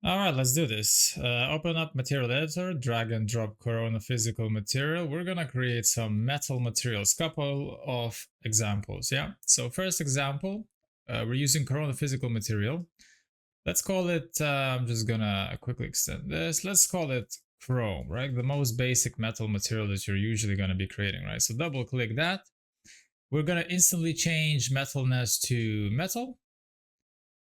All right, let's do this. Open up material editor, drag and drop Corona physical material. We're gonna create some metal materials, couple of examples. Yeah. So first example, we're using Corona physical material. Let's call it, I'm just gonna quickly extend this. Let's call it chrome, right? The most basic metal material that you're usually gonna be creating, right? So double click that. We're gonna instantly change metalness to metal.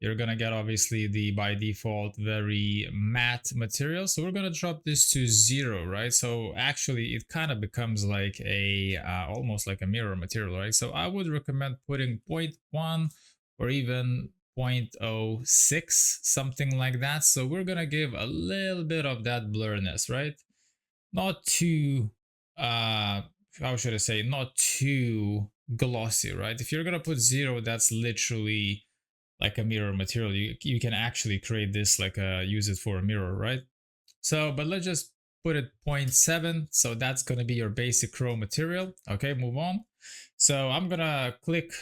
You're gonna get obviously the by default very matte material. So we're gonna drop this to 0, right? So actually it kind of becomes like a almost like a mirror material, right? So I would recommend putting 0.1 or even 0.06, something like that. So we're gonna give a little bit of that blurriness, right? Not too how should I say, not too glossy, right? If you're gonna put 0, that's literally like a mirror material. You can actually create this like use it for a mirror, right? So but let's just put it 0.7, so that's going to be your basic chrome material. Okay, move on. So I'm gonna click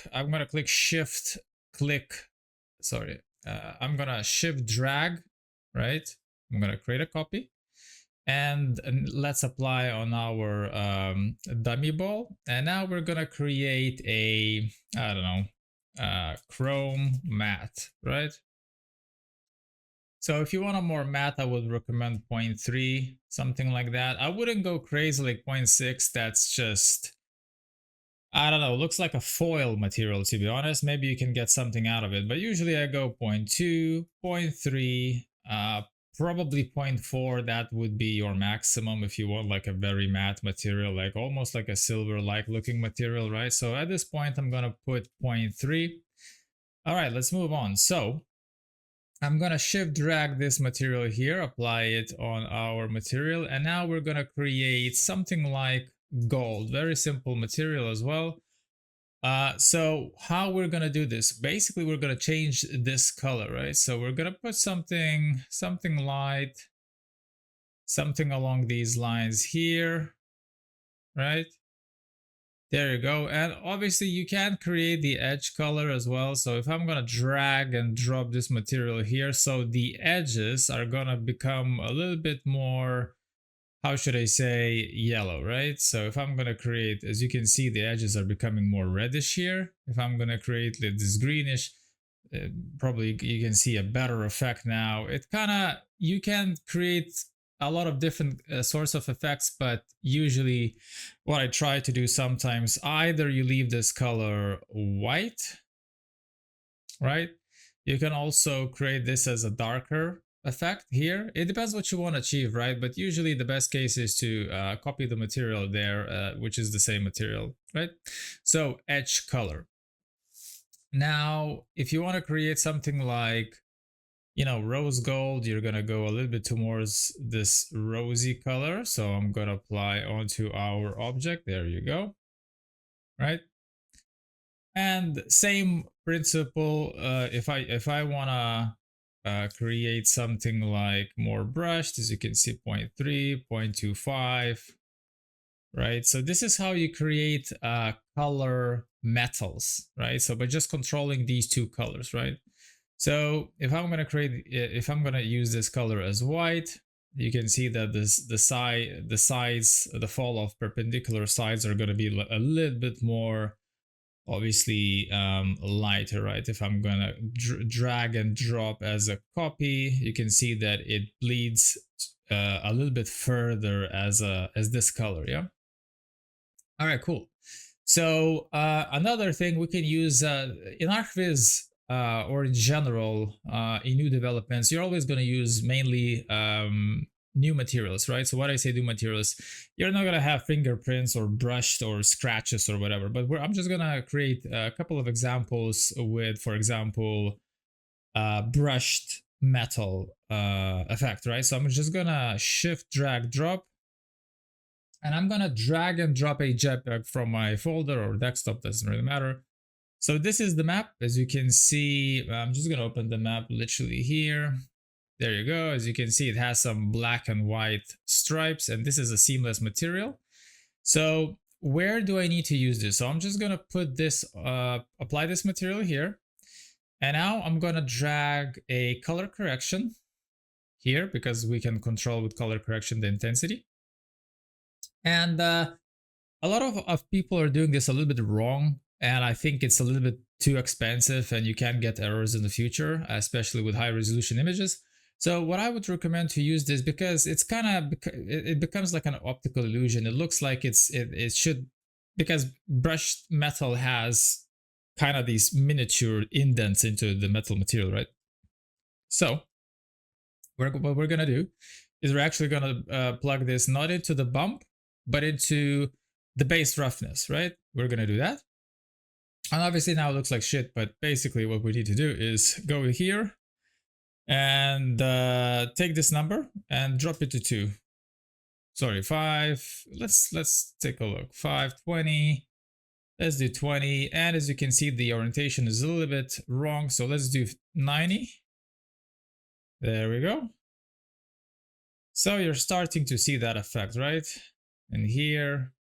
shift click, sorry, I'm gonna shift drag, right? I'm gonna create a copy, and let's apply on our dummy ball. And now we're gonna create a, I don't know, chrome matte, right? So if you want a more matte, I would recommend 0.3, something like that. I wouldn't go crazy like 0.6. That's just, I don't know, looks like a foil material, to be honest. Maybe you can get something out of it, but usually I go 0.2, 0.3, probably 0.4. That would be your maximum if you want like a very matte material, like almost like a silver-like looking material, right? So at this point, I'm gonna put 0.3. All right, let's move on. So I'm gonna shift drag this material here, apply it on our material, and now we're gonna create something like gold. Very simple material as well. So how we're gonna do this? Basically, we're gonna change this color, right? So we're gonna put something light, something along these lines here, right? There you go. And obviously you can create the edge color as well. So if I'm gonna drag and drop this material here, so the edges are gonna become a little bit more, how should I say, yellow, right? So if I'm gonna create, as you can see, the edges are becoming more reddish here. If I'm gonna create this greenish, probably you can see a better effect now. It kind of, you can create a lot of different sorts of effects, but usually what I try to do sometimes, either you leave this color white, right? You can also create this as a darker effect here. It depends what you want to achieve, right? But usually the best case is to copy the material there, which is the same material, right? So edge color. Now, if you want to create something like, you know, rose gold, you're gonna go a little bit towards this rosy color. So I'm gonna apply onto our object. There you go, right? And same principle. If I wanna create something like more brushed, as you can see, 0.3, 0.25, right? So this is how you create color metals, right? So by just controlling these two colors, right? So if I'm gonna create, if I'm gonna use this color as white, you can see that the sides, the fall of perpendicular sides are gonna be a little bit more obviously lighter, right? If I'm gonna drag and drop as a copy, you can see that it bleeds a little bit further as this color, yeah. All right, cool. So another thing we can use in ArcViz or in general in new developments, you're always going to use mainly new materials, right? So what I say new materials, you're not going to have fingerprints or brushed or scratches or whatever. But I'm just going to create a couple of examples with, for example, brushed metal effect, right? So I'm just going to shift, drag, drop, and I'm gonna drag and drop a JPEG from my folder or desktop, doesn't really matter. So this is the map. As you can see, I'm just gonna open the map literally here. There you go. As you can see, it has some black and white stripes, and this is a seamless material. So where do I need to use this? So I'm just gonna put this, apply this material here. And now I'm gonna drag a color correction. here because we can control with color correction the intensity. And a lot of people are doing this a little bit wrong, and I think it's a little bit too expensive and you can get errors in the future, especially with high resolution images. So what I would recommend to use this, because it's kind of, it becomes like an optical illusion. It looks like it should, because brushed metal has kind of these miniature indents into the metal material, right? So what we're gonna do is we're actually gonna plug this not into the bump, but into the base roughness, right? We're gonna do that. And obviously now it looks like shit, but basically what we need to do is go here and take this number and drop it to 2. Sorry, 5. Let's take a look. 520. Let's do 20. And as you can see, the orientation is a little bit wrong. So let's do 90. There we go. So you're starting to see that effect, right? And here,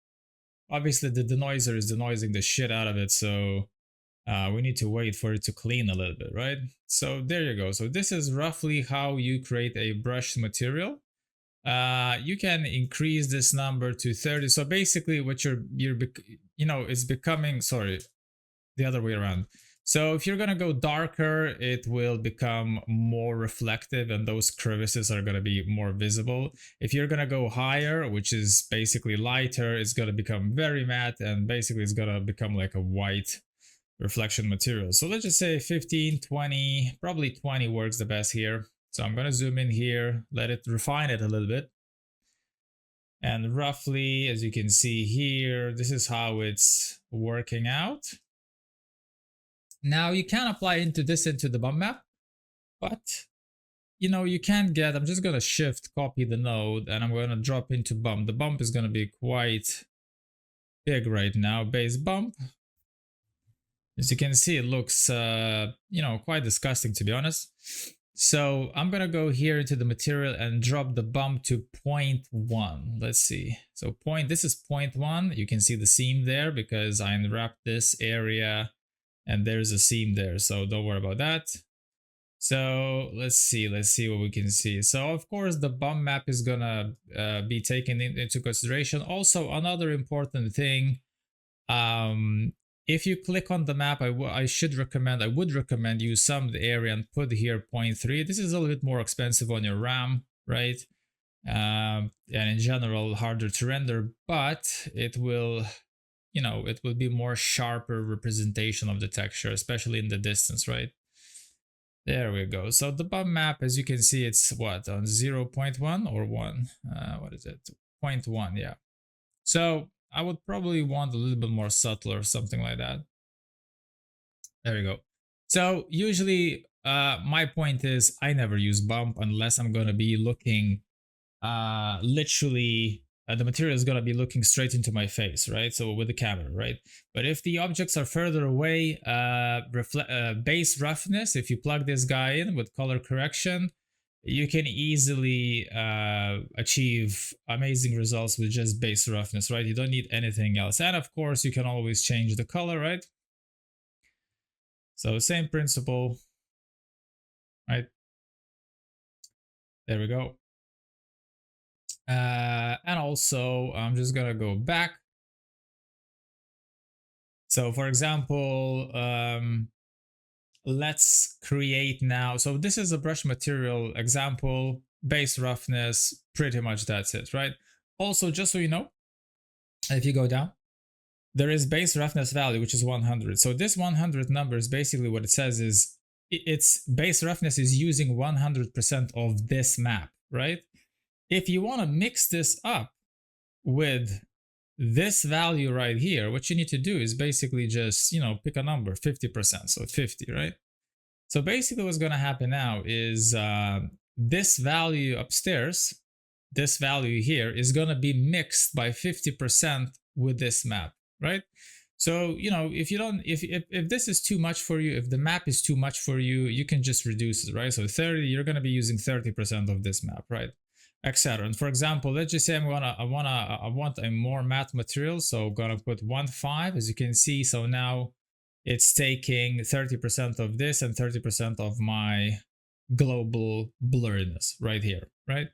obviously the denoiser is denoising the shit out of it. So we need to wait for it to clean a little bit, right? So there you go. So this is roughly how you create a brushed material. You can increase this number to 30. So basically what it's becoming, sorry, the other way around. So if you're going to go darker, it will become more reflective and those crevices are going to be more visible. If you're going to go higher, which is basically lighter, it's going to become very matte and basically it's going to become like a white reflection material. So let's just say 15, 20, probably 20 works the best here. So I'm going to zoom in here, let it refine it a little bit. And roughly, as you can see here, this is how it's working out. Now you can apply into the bump map, but you can get, I'm just going to shift copy the node and I'm going to drop into bump. The bump is going to be quite big right now, base bump. As you can see, it looks, quite disgusting to be honest. So I'm going to go here into the material and drop the bump to 0.1. Let's see. So this is 0.1. You can see the seam there because I unwrapped this area and there's a seam there. So don't worry about that. So let's see what we can see. So of course the bump map is going to be taken into consideration. Also another important thing, if you click on the map, I would recommend you sum the area and put here 0.3. This is a little bit more expensive on your RAM, right? And in general, harder to render, but it will, it will be more sharper representation of the texture, especially in the distance, right? There we go. So the bump map, as you can see, it's what, on 0.1 or 1? What is it? 0.1, yeah. So I would probably want a little bit more subtle or something like that. There we go. So usually my point is I never use bump unless I'm going to be looking literally, the material is going to be looking straight into my face, right? So with the camera, right? But if the objects are further away, base roughness, if you plug this guy in with color correction, you can easily achieve amazing results with just base roughness, right? You don't need anything else. And of course, you can always change the color, right? So same principle, right? There we go. And also, I'm just gonna go back. So for example, let's create now. So this is a brush material example, base roughness, pretty much that's it, right? Also, just so you know, if you go down, there is base roughness value, which is 100. So this 100 number is basically what it says is its base roughness is using 100% of this map, right? If you want to mix this up with this value right here, what you need to do is basically just, pick a number, 50%, so 50, right? So basically what's going to happen now is this value upstairs, this value here is going to be mixed by 50% with this map, right? So, if this is too much for you, if the map is too much for you, you can just reduce it, right? So 30, you're going to be using 30% of this map, right? Etc. And for example, let's just say I want a more matte material, so I'm gonna put 1.5, as you can see. So now it's taking 30% of this and 30% of my global blurriness right here, right?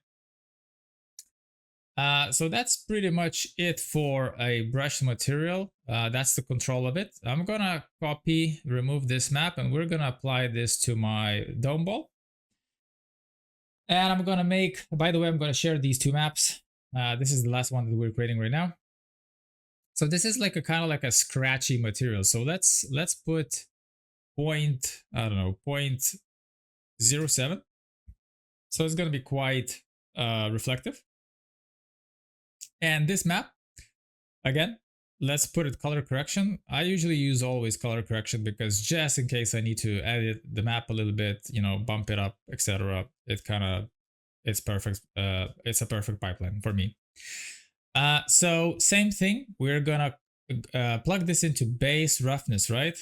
So that's pretty much it for a brush material. That's the control of it. I'm gonna copy, remove this map, and we're gonna apply this to my dome ball. And I'm gonna make, by the way, I'm gonna share these two maps. This is the last one that we're creating right now. So this is like a kind of like a scratchy material. So let's put point, I don't know, 0.07. So it's gonna be quite reflective. And this map, again, let's put it color correction. I usually use always color correction because just in case I need to edit the map a little bit, you know, bump it up, etc. It's perfect. It's a perfect pipeline for me. So same thing, we're gonna plug this into base roughness, right?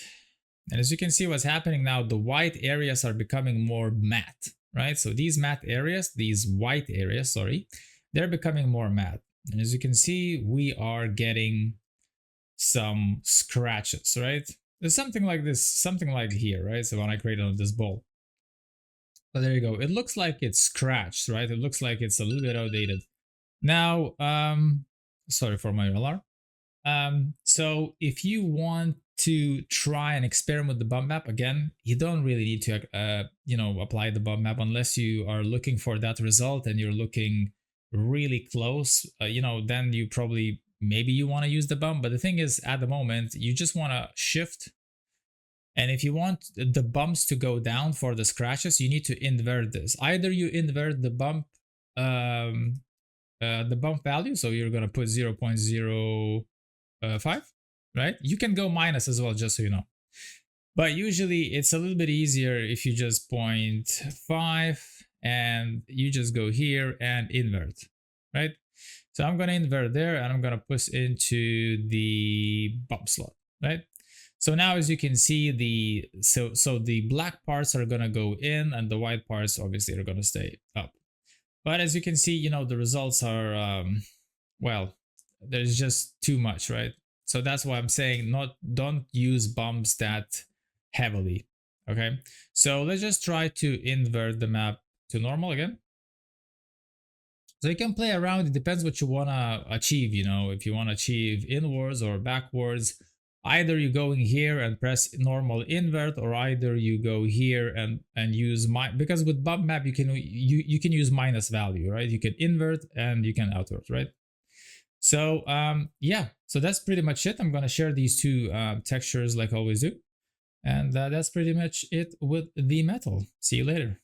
And as you can see, what's happening now, the white areas are becoming more matte, right? So these matte areas, these white areas, sorry, they're becoming more matte. And as you can see, we are getting some scratches, right? There's something like this, something like here, right? So when I created on this ball. So there you go. It looks like it's scratched, right? It looks like it's a little bit outdated. Now, sorry for my alarm. So if you want to try and experiment with the bump map, again, you don't really need to, you know, apply the bump map unless you are looking for that result and you're looking really close, you know, then you probably, maybe you want to use the bump. But the thing is, at the moment, you just want to shift. And if you want the bumps to go down for the scratches, you need to invert this. Either you invert the bump value, so you're gonna put 0.05, right? You can go minus as well, just so you know. But usually it's a little bit easier if you just 0.5 and you just go here and invert, right? So I'm gonna invert there and I'm gonna push into the bump slot, right? So now as you can see, the black parts are gonna go in and the white parts obviously are gonna stay up. But as you can see, you know, the results are, well, there's just too much, right? So that's why I'm saying don't use bumps that heavily, okay? So let's just try to invert the map to normal again. So you can play around, it depends what you want to achieve, you know, if you want to achieve inwards or backwards. Either you go in here and press normal invert, or either you go here and use because with bump map you can use minus value, right? You can invert and you can outward, right? So yeah, so that's pretty much it. I'm gonna share these two textures like I always do, and that's pretty much it with the metal. See you later.